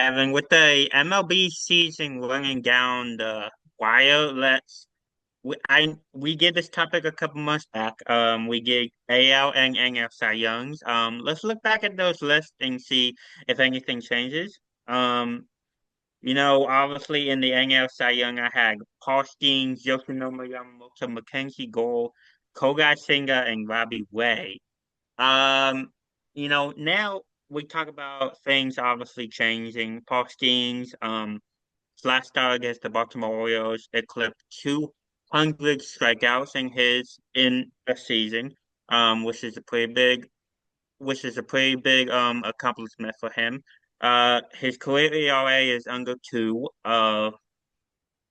Evan, with the MLB season running down the wire, we did this topic a couple months back. We did AL and NL Cy Youngs. Let's look back at those lists and see if anything changes. Um, obviously in the NL Cy Young, I had Paul Skenes, Yoshinobu Yamamoto, Mackenzie Gore, Kogai Senga, and Robbie Ray. Um, now we talk about things obviously changing. Paul Skenes, his last start against the Baltimore Orioles eclipsed 200 strikeouts in a season, which is a pretty big accomplishment for him. His career ERA is under two.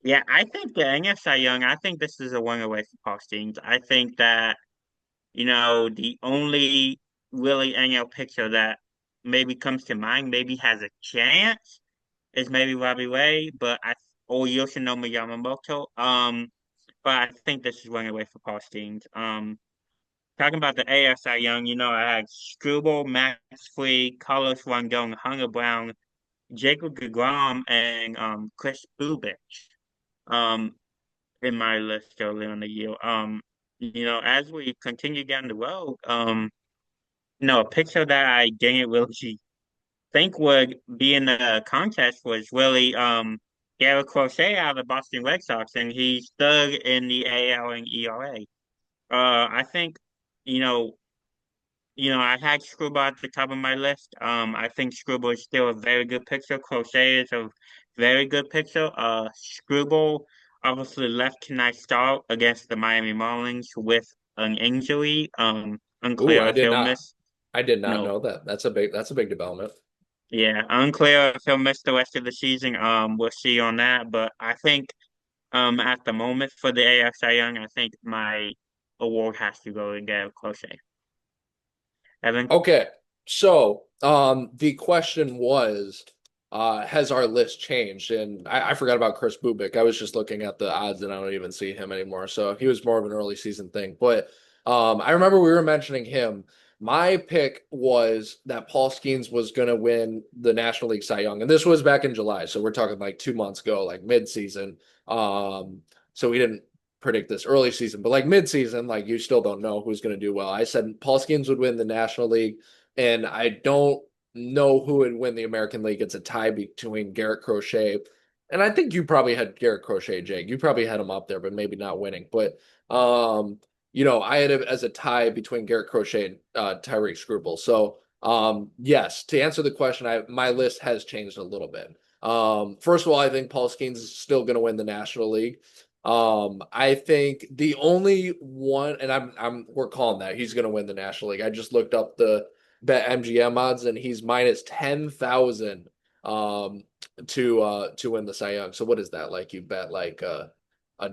Yeah, I think the NFSI Young, I think this is a one away for Paul Skenes. I think that the only really NL pitcher that maybe comes to mind, maybe has a chance, is maybe Robbie Ray, or Yoshinobu Yamamoto. But I think this is running away for Paul Skenes. Talking about the ASI Young, I had Struble, Max Free, Carlos Rondon, Hunter Brown, Jacob deGrom, and Chris Bubich. Um, in my list early on the year. As we continue down the road, a picture that I didn't really think would be in the contest was really Garrett Crochet out of the Boston Red Sox, and he's third in the AL and ERA. I think, you know, I had Struble at the top of my list. I think Struble is still a very good pitcher. Crochet is a very good pitcher. Struble obviously left tonight start against the Miami Marlins with an injury. Ooh, Unclear if he'll miss. I did not No, know that. That's a big development. yeah, unclear if he'll miss the rest of the season. We'll see on that. But I think, at the moment for the ASI Young, I think my award has to go to Garrett Crochet. Evan. Okay. So, the question was, has our list changed? And I forgot about Chris Bubik. I was just looking at the odds and I don't even see him anymore. So he was more of an early season thing. But I remember we were mentioning him. My pick was that Paul Skeens was going to win the National League Cy Young. And this was back in July. So we're talking like 2 months ago, like mid-season. So we didn't predict this early season, but like mid-season, like you still don't know who's going to do well. I said Paul Skeens would win the National League, and I don't know who would win the American League. It's a tie between Garrett Crochet, and I think you probably had Garrett Crochet, Jake. You probably had him up there, but maybe not winning. But I had it as a tie between Garrett Crochet and Tyreek Scruple. So yes, to answer the question, my list has changed a little bit. First of all, I think Paul Skeens is still going to win the National League. I think the only one, and we're calling that he's going to win the National League. I just looked up the bet MGM odds, and he's minus 10,000 to win the Cy Young. So what is that like? You bet like a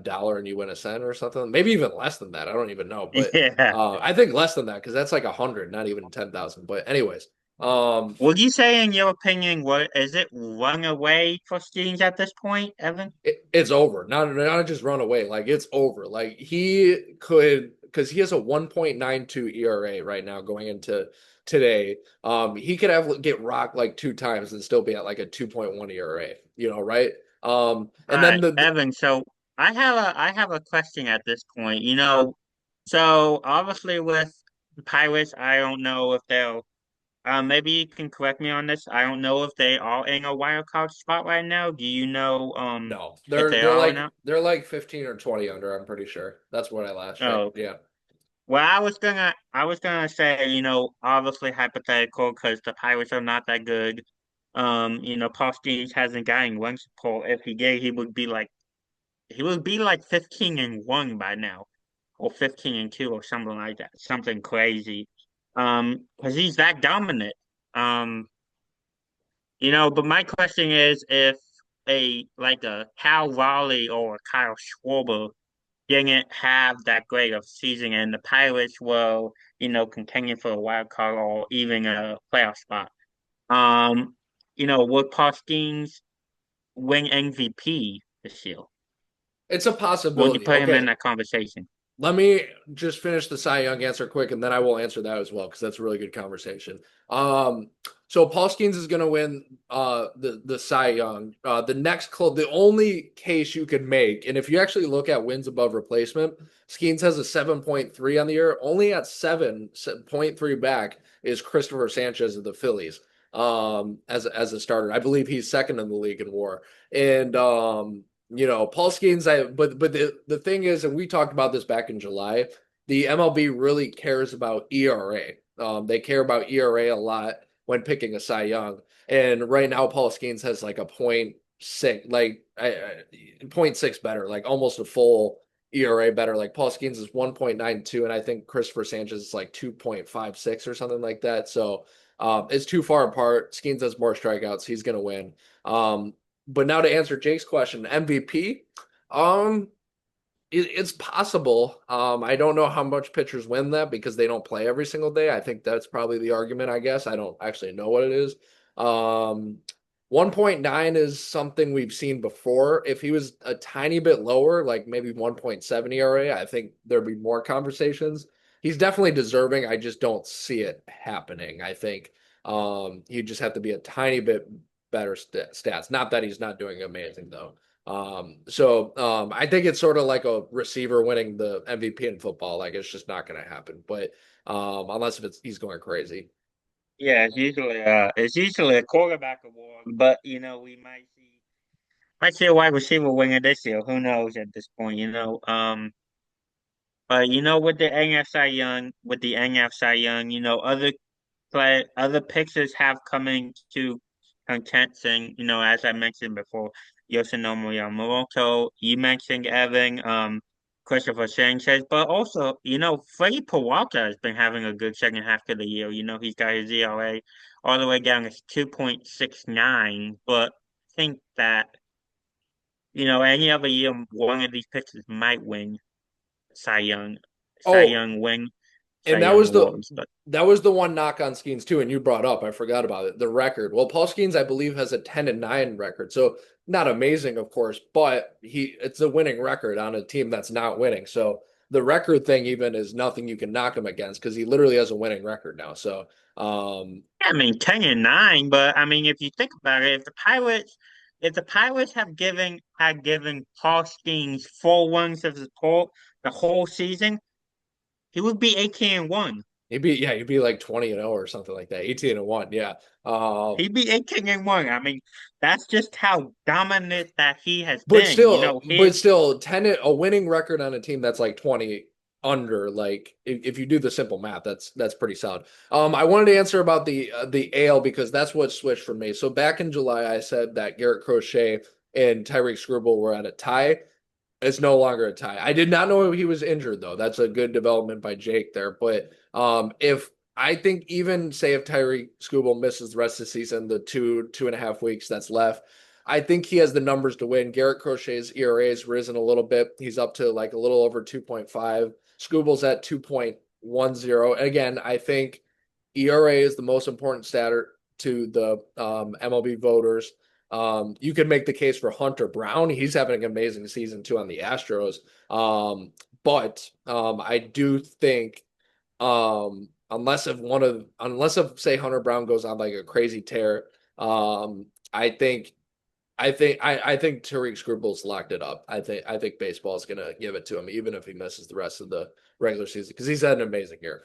dollar and you win a cent or something? Maybe even less than that. I don't even know, but Yeah. I think less than that because that's like 100, not even 10,000. But anyways, um, Would you say, in your opinion, what is it run away for Skeens at this point, Evan? it's over. Not just run away. Like it's over. Like he could because he has a 1.92 ERA right now going into today. He could get rocked like two times and still be at like a 2.1 ERA. Right? All And then right, Evan. So I have a question at this point. So obviously with the Pirates, I don't know if they'll. Maybe you can correct me on this. I don't know if they are in a wild card spot right now. Do you know no, if they are or not? they're like 15 or 20 under. I'm pretty sure. That's what I last Oh, checked. okay. Yeah. Well, I was gonna say, obviously hypothetical because the Pirates are not that good. Paul Skeens hasn't gotten run support. If he did, he would be like 15-1 by now, or 15-2, or something like that, something crazy. Because he's that dominant. Um, but my question is, if a Cal Raleigh or a Kyle Schwarber didn't have that great of a season, and the Pirates were, contending for a wild card or even a playoff spot. Would Paul Skeens win MVP this year? It's a Would you possibility. put him in Okay. that conversation? Let me just finish the Cy Young answer quick, and then I will answer that as well because that's a really good conversation. Um, so Paul Skenes is going to win the Cy Young. The only case you could make, and if you actually look at wins above replacement, Skenes has a 7.3 on the year. Only at 7.3 back is Christopher Sanchez of the Phillies as a starter. I believe he's second in the league in WAR, and Paul Skenes, but the thing is, and we talked about this back in July, the MLB really cares about ERA. They care about ERA a lot when picking a Cy Young. And right now, Paul Skenes has like a point six, point six better, like almost a full ERA better. Like Paul Skenes is 1.92, and I think Christopher Sanchez is like 2.56 or something like that. So it's too far apart. Skenes has more strikeouts. He's going to win. But now to answer Jake's question, MVP, um, it's possible. I don't know how much pitchers win that because they don't play every single day. I think that's probably the argument, I guess. I don't actually know what it is. Um, 1.9 is something we've seen before. If he was a tiny bit lower, like maybe 1.7 ERA, I think there'd be more conversations. He's definitely deserving. I just don't see it happening. I think you just have to be a tiny bit better stats. Not that he's not doing amazing though. I think it's sort of like a receiver winning the MVP in football. Like it's just not going to happen. But unless if it's he's going crazy. Yeah, it's usually a quarterback award, but we might see a wide receiver winner this year. Who knows at this point, But with the NF Cy Young, other pitchers have come into contention, as I mentioned before, Yoshinobu Yamamoto, you mentioned Evan, Christopher Sanchez, but also, Freddie Peralta has been having a good second half of the year. He's got his ERA all the way down to 2.69, but I think that, any other year, one of these pitchers might win Cy Young, Cy Oh, Young win, Cy and Young awards. But that was the one knock on Skeens too, and you brought up, I forgot about it, the record. Well, Paul Skeens, I believe, has a 10-9 record. So not amazing, of course, but it's a winning record on a team that's not winning. So the record thing even is nothing you can knock him against because he literally has a winning record now. So I mean, 10-9, but I mean, if you think about it, if the Pirates had given Paul Skeens 4 runs of support the whole season, he would be 18-1. he'd be like 20-0 or something like that. 18-1, yeah. He'd be 18-1. I mean, that's just how dominant that he has But been. still, He a winning record on a team that's like 20 under, like if you do the simple math, that's pretty solid. I wanted to answer about the AL because that's what switched for me. So back in July, I said that Garrett Crochet and Tyreek Skubal were at a tie. It's no longer a tie. I did not know he was injured though. That's a good development by Jake there. But if I think even say if Tyree Skubal misses the rest of the season, the 2.5 weeks that's left, I think he has the numbers to win. Garrett Crochet's ERA has risen a little bit. He's up to like a little over 2.5. Skubal's at 2.10. Again, I think ERA is the most important stat to the MLB voters. You could make the case for Hunter Brown. He's having an amazing season too on the Astros. But I do think unless if say Hunter Brown goes on like a crazy tear, I think I think Tariq Scribbles locked it up. I think baseball is gonna give it to him even if he misses the rest of the regular season because he's had an amazing year.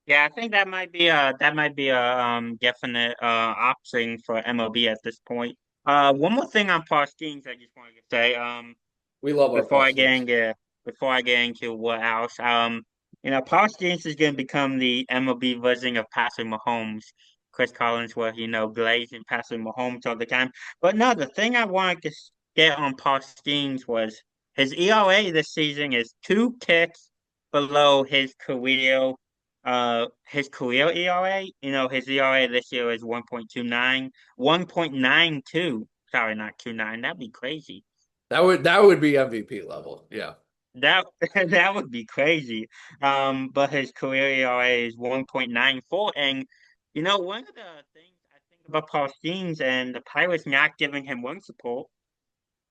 Yeah, I think that might be a definite option for MLB at this point. One more thing on Parsons, I just wanted to say. We love our before Paul I get Skeens. into before I get into what else, Paul Skenes is going to become the MLB version of Patrick Mahomes. Chris Collins was, glazing Patrick Mahomes all the time. But no, the thing I wanted to get on Paul Skenes was his ERA this season is 2 ticks below his career ERA. His ERA this year is 1.29, 1.92. Sorry, not 29. That'd be crazy. That would be MVP level. Yeah. That that would be crazy. But his career ERA is 1.94. And one of the things I think about Paul Skeens and the Pirates not giving him run support,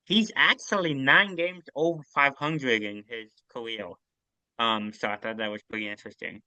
he's actually 9 games over 500 in his career. So I thought that was pretty interesting.